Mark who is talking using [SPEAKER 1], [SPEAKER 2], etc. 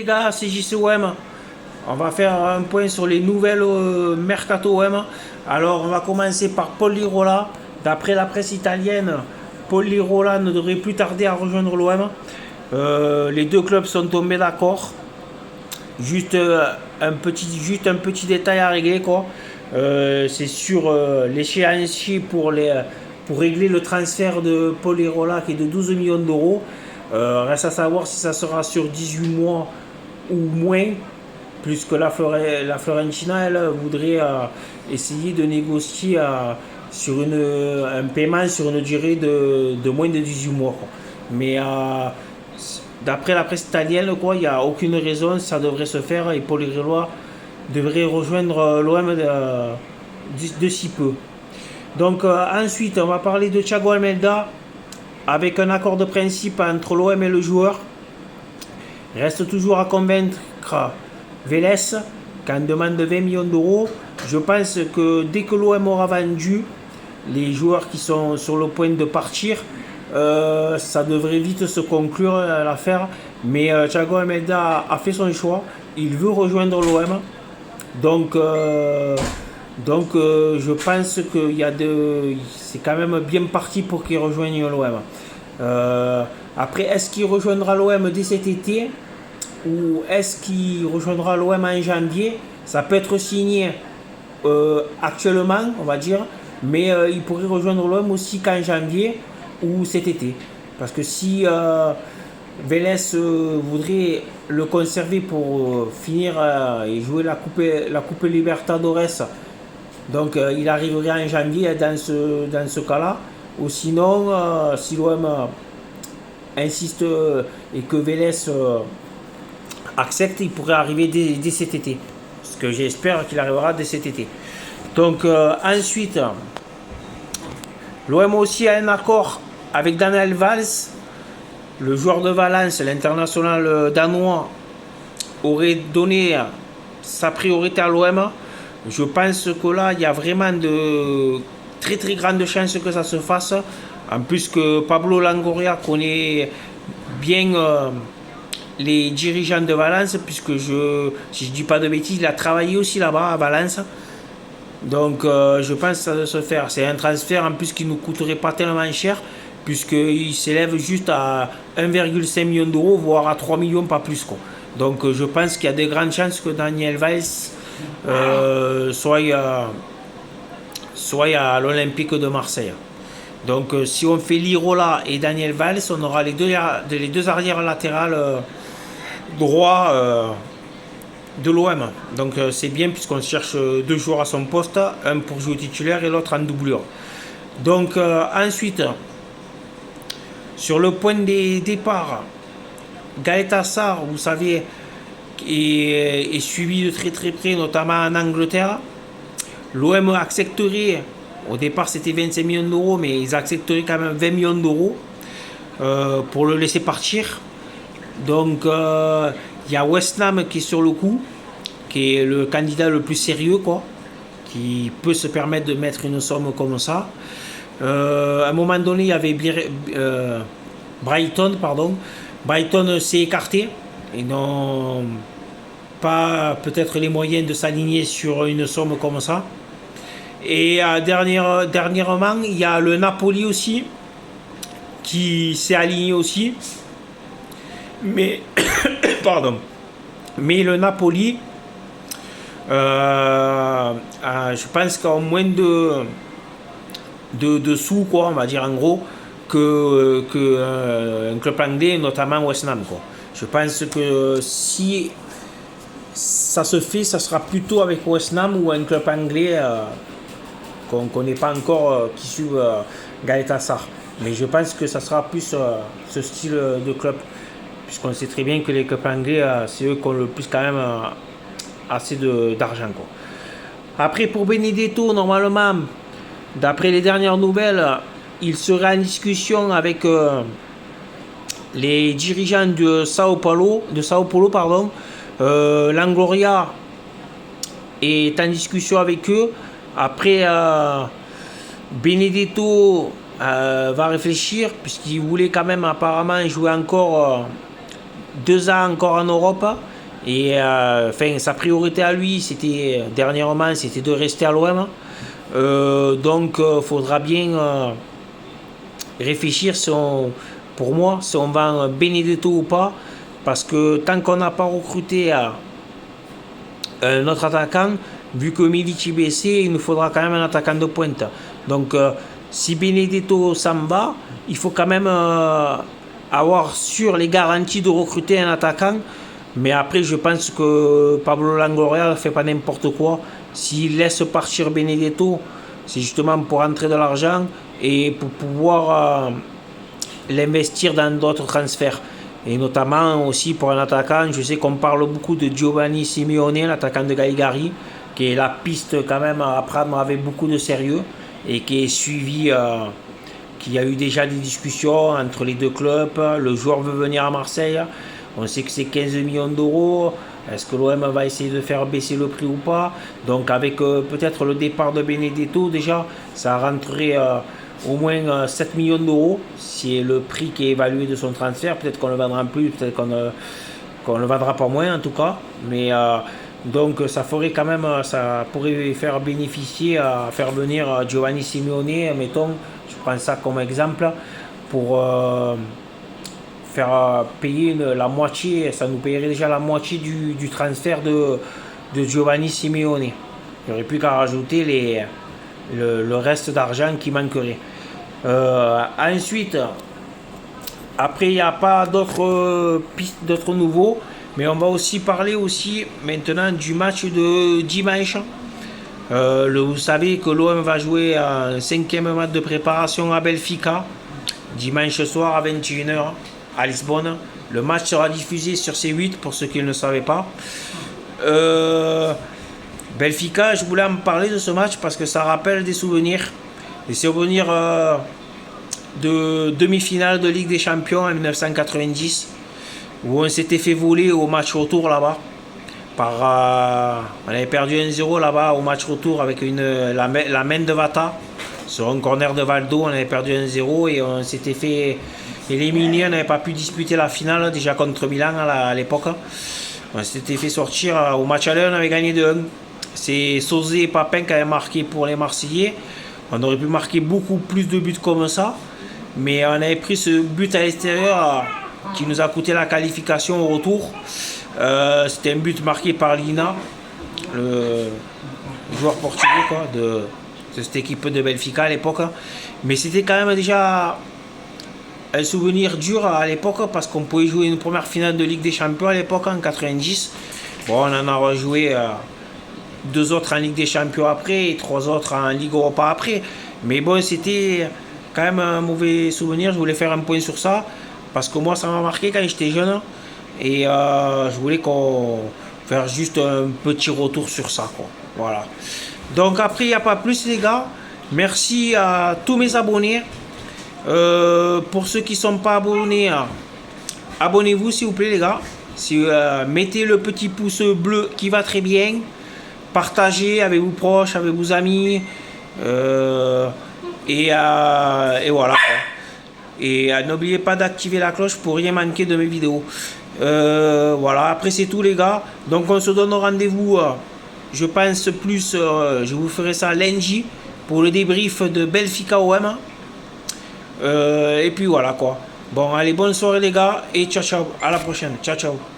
[SPEAKER 1] les gars, c'est JCOM. On va faire un point sur les nouvelles Mercato OM. Alors on va commencer par Paul Lirola. D'après la presse italienne, Paul Lirola ne devrait plus tarder à rejoindre l'OM. Les deux clubs sont tombés d'accord. Juste un petit détail à régler quoi. C'est sur l'échéancier pour régler le transfert de Paul Lirola qui est de 12 millions d'euros. Reste à savoir si ça sera sur 18 mois ou moins, puisque la Fiorentina elle voudrait essayer de négocier sur un paiement sur une durée de moins de 18 mois. Quoi. Mais d'après la presse italienne, il n'y a aucune raison, ça devrait se faire et Paul Lirola devrait rejoindre l'OM de si peu. Donc ensuite, on va parler de Thiago Almeida avec un accord de principe entre l'OM et le joueur. Reste toujours à convaincre Vélez qui en demande 20 millions d'euros. Je pense que dès que l'OM aura vendu les joueurs qui sont sur le point de partir, ça devrait vite se conclure l'affaire. Mais Thiago Almeida a fait son choix. Il veut rejoindre l'OM. Donc je pense que c'est quand même bien parti pour qu'il rejoigne l'OM. Après, est-ce qu'il rejoindra l'OM dès cet été ou est-ce qu'il rejoindra l'OM en janvier? Ça peut être signé actuellement, on va dire, mais il pourrait rejoindre l'OM aussi qu'en janvier ou cet été. Parce que si Vélez voudrait le conserver pour finir et jouer la Coupe Libertadores, donc il arriverait en janvier dans ce cas-là. Ou sinon, si l'OM insiste et que Vélez accepte, il pourrait arriver dès cet été. Ce que j'espère qu'il arrivera dès cet été. Donc ensuite, l'OM aussi a un accord avec Daniel Valls. Le joueur de Valence, l'international danois, aurait donné sa priorité à l'OM. Je pense que là, il y a vraiment de très très grandes chances que ça se fasse. En plus que Pablo Longoria connaît bien les dirigeants de Valence, puisque si je ne dis pas de bêtises, il a travaillé aussi là-bas à Valence. Donc je pense que ça va se faire. C'est un transfert en plus qui ne nous coûterait pas tellement cher, puisqu'il s'élève juste à 1,5 million d'euros, voire à 3 millions, pas plus. Quoi. Donc je pense qu'il y a de grandes chances que Daniel Valls soit à l'Olympique de Marseille. Donc si on fait Lirola et Daniel Valls, on aura les deux arrières latérales droits de l'OM. Donc c'est bien puisqu'on cherche deux joueurs à son poste, un pour jouer titulaire et l'autre en doublure. Donc ensuite, sur le point des départs, Gaëtan Sarr, vous savez, est suivi de très très près, notamment en Angleterre. L'OM accepterait, au départ c'était 25 millions d'euros, mais ils accepteraient quand même 20 millions d'euros pour le laisser partir. Donc il y a West Ham qui est sur le coup, qui est le candidat le plus sérieux, quoi, qui peut se permettre de mettre une somme comme ça. À un moment donné, il y avait Brighton. Brighton s'est écarté et n'ont pas peut-être les moyens de s'aligner sur une somme comme ça. Et dernièrement, il y a le Napoli aussi qui s'est aligné aussi. Mais mais le Napoli, je pense qu'en moins de sous, quoi, on va dire en gros, un club anglais, notamment West Ham. Quoi. Je pense que si ça se fait, ça sera plutôt avec West Ham ou un club anglais qu'on ne connaît pas encore qui suit Gaëtan Sarr. Mais je pense que ça sera plus ce style de club. Puisqu'on sait très bien que les clubs anglais, c'est eux qui ont le plus quand même assez d'argent. Quoi. Après, pour Benedetto, normalement, d'après les dernières nouvelles, il serait en discussion avec les dirigeants de Sao Paulo. Longoria est en discussion avec eux. Après, Benedetto va réfléchir, puisqu'il voulait quand même apparemment jouer encore 2 ans encore en Europe. Et sa priorité à lui, dernièrement, c'était de rester à l'OM. Donc, faudra bien réfléchir pour moi, si on vend Benedetto ou pas. Parce que tant qu'on n'a pas recruté un autre attaquant, vu que Milic est blessé, il nous faudra quand même un attaquant de pointe. Donc, si Benedetto s'en va, il faut quand même avoir sur les garanties de recruter un attaquant. Mais après, je pense que Pablo Longoria ne fait pas n'importe quoi. S'il laisse partir Benedetto, c'est justement pour entrer de l'argent et pour pouvoir l'investir dans d'autres transferts. Et notamment aussi pour un attaquant, je sais qu'on parle beaucoup de Giovanni Simeone, l'attaquant de Cagliari, qui est la piste quand même à prendre avec beaucoup de sérieux et qui est suivi, qui a eu déjà des discussions entre les deux clubs. Le joueur veut venir à Marseille, on sait que c'est 15 millions d'euros. Est-ce que l'OM va essayer de faire baisser le prix ou pas? Donc avec peut-être le départ de Benedetto déjà, ça rentrerait au moins 7 millions d'euros. C'est le prix qui est évalué de son transfert. Peut-être qu'on le vendra plus, peut-être qu'on le vendra pas moins en tout cas. Mais donc ça ferait quand même, ça pourrait faire bénéficier, faire venir Giovanni Simeone, mettons, je prends ça comme exemple, pour faire payer la moitié, ça nous payerait déjà la moitié du transfert de Giovanni Simeone. Il n'y aurait plus qu'à rajouter le reste d'argent qui manquerait. Ensuite, après il n'y a pas d'autres pistes, d'autres nouveaux, mais on va aussi parler maintenant du match de dimanche. Vous savez que l'OM va jouer un 5e match de préparation à Benfica, dimanche soir à 21h à Lisbonne. Le match sera diffusé sur C8 pour ceux qui ne le savaient pas. Benfica, je voulais en parler de ce match parce que ça rappelle des souvenirs. Des souvenirs de demi-finale de Ligue des Champions en 1990 où on s'était fait voler au match retour là-bas. On avait perdu 1-0 là-bas au match retour avec la main de Vata. Sur un corner de Valdo, on avait perdu 1-0 et on s'était fait éliminer. On n'avait pas pu disputer la finale déjà contre Milan à l'époque. On s'était fait sortir au match aller, on avait gagné 2-1. C'est Sosé et Papin qui avaient marqué pour les Marseillais. On aurait pu marquer beaucoup plus de buts comme ça. Mais on avait pris ce but à l'extérieur qui nous a coûté la qualification au retour. C'était un but marqué par Lina, le joueur portugais de cette équipe de Benfica à l'époque. Mais c'était quand même déjà un souvenir dur à l'époque parce qu'on pouvait jouer une première finale de Ligue des Champions à l'époque en 90. Bon, on en a rejoué 2 autres en Ligue des Champions après et 3 autres en Ligue Europa après. Mais bon, c'était quand même un mauvais souvenir. Je voulais faire un point sur ça parce que moi, ça m'a marqué quand j'étais jeune. Et je voulais faire juste un petit retour sur ça, quoi. Voilà. Donc après, il n'y a pas plus, les gars. Merci à tous mes abonnés. Pour ceux qui ne sont pas abonnés, abonnez-vous s'il vous plaît, les gars. Mettez le petit pouce bleu qui va très bien. Partagez avec vos proches, avec vos amis. Et voilà, quoi. Et n'oubliez pas d'activer la cloche pour rien manquer de mes vidéos. Voilà, après c'est tout, les gars. Donc on se donne rendez-vous, je pense plus, je vous ferai ça lundi pour le débrief de Benfica OM. Et puis voilà, quoi. Bon, allez, bonne soirée, les gars, et ciao ciao, à la prochaine, ciao ciao.